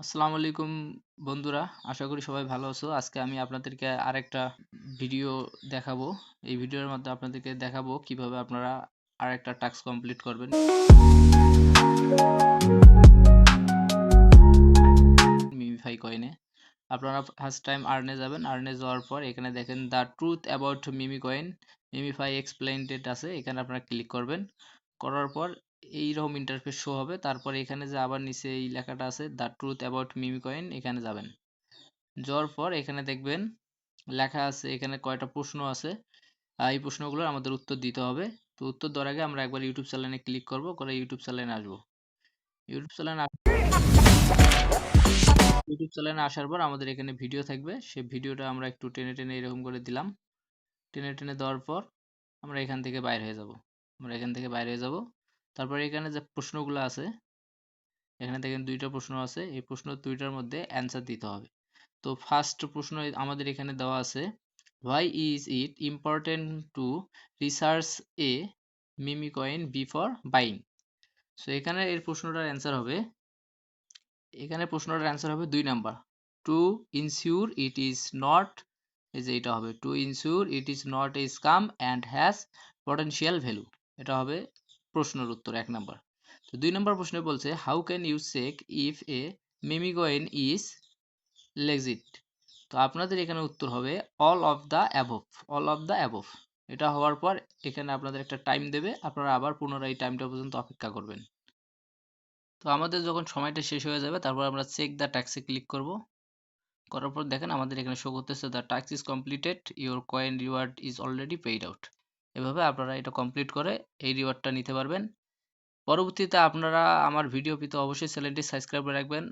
আসসালামু আলাইকুম বন্ধুরা, আশা করি সবাই ভালো আছো। আজকে আমি আপনাদেরকে আরেকটা ভিডিও দেখাবো। এই ভিডিওর মধ্যে আপনাদেরকে দেখাবো কিভাবে আপনারা আরেকটা টাস্ক কমপ্লিট করবেন মিমিফাই কয়েনে। আপনারা ফার্স্ট টাইম আর্নে যাবেন। আর্নে যাওয়ার পর এখানে দেখেন the truth about Mimi coin, MemeFi explained আছে, এখানে আপনারা ক্লিক করবেন। করার পর এইরকম ইন্টারফেস শো হবে। তারপরে এখানে যে আবার নিচে এই লেখাটা আছে the truth about Mimi coin, এখানে যাবেন। যাওয়ার পর এখানে দেখবেন লেখা আছে, এখানে কয়টা প্রশ্ন আছে। এই প্রশ্নগুলোর আমাদের উত্তর দিতে হবে। তো উত্তর দেওয়ার আগে আমরা একবার ইউটিউব চ্যানেলে ক্লিক করব, করে ইউটিউব চ্যানেলে আসবো। ইউটিউব চ্যানেলে ইউটিউব চ্যানেলে আসার পর আমাদের এখানে ভিডিও থাকবে। সেই ভিডিওটা আমরা একটু টেনে টেনে এরকম করে দিলাম। টেনে টেনে দেওয়ার পর আমরা এখান থেকে বাইর হয়ে যাব। আমরা এখান থেকে বাইরে হয়ে যাব। তারপরে এখানে যে প্রশ্নগুলো আছে, এখানে দেখেন দুইটা প্রশ্ন আছে। এই প্রশ্ন দুইটার মধ্যে অ্যান্সার দিতে হবে। তো ফার্স্ট প্রশ্ন আমাদের এখানে দেওয়া আছে, why is it important to research A meme coin before buying. So এখানে এর প্রশ্নটার অ্যান্সার হবে, এখানে প্রশ্নটার অ্যান্সার হবে 2 number, to ensure it is not, এই যে এটা হবে to ensure it is not a scam and has potential value. এটা হবে প্রশ্নের উত্তর 1 নাম্বার। তো 2 নাম্বার প্রশ্নে বলছে, how can you check if a meme coin is legit. তো আপনাদের এখানে উত্তর হবে all of the above. All of the above এটা হওয়ার পর এখানে আপনাদের একটা টাইম দেবে, আপনারা আবার পুনরায় এই টাইমটা পর্যন্ত অপেক্ষা করবেন। তো আমাদের যখন সময়টা শেষ হয়ে যাবে তারপর আমরা চেক দ্য ট্যাক্সে ক্লিক করব। করার পর দেখেন আমাদের এখানে শো করতেছে the task is completed, your coin reward is already paid out. এভাবে আপনারা এটা কমপ্লিট করে এই রিওয়ার্ডটা নিতে পারবেন। পরবর্তীতে আপনারা আমার ভিডিও পেতে অবশ্যই চ্যানেলটি সাবস্ক্রাইব করে রাখবেন।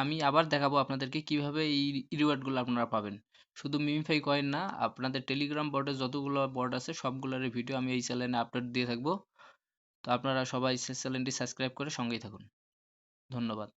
আমি আবার দেখাবো আপনাদেরকে কিভাবে এই রিওয়ার্ডগুলো আপনারা পাবেন। শুধু মিমিফাই কয়েন না, আপনাদের টেলিগ্রাম বোর্ডে যতগুলো বোর্ড আছে সবগুলোর ভিডিও আমি এই চ্যানেলে আপলোড দিয়ে থাকবো। তো আপনারা সবাই চ্যানেলটি সাবস্ক্রাইব করে সঙ্গেই থাকুন। ধন্যবাদ।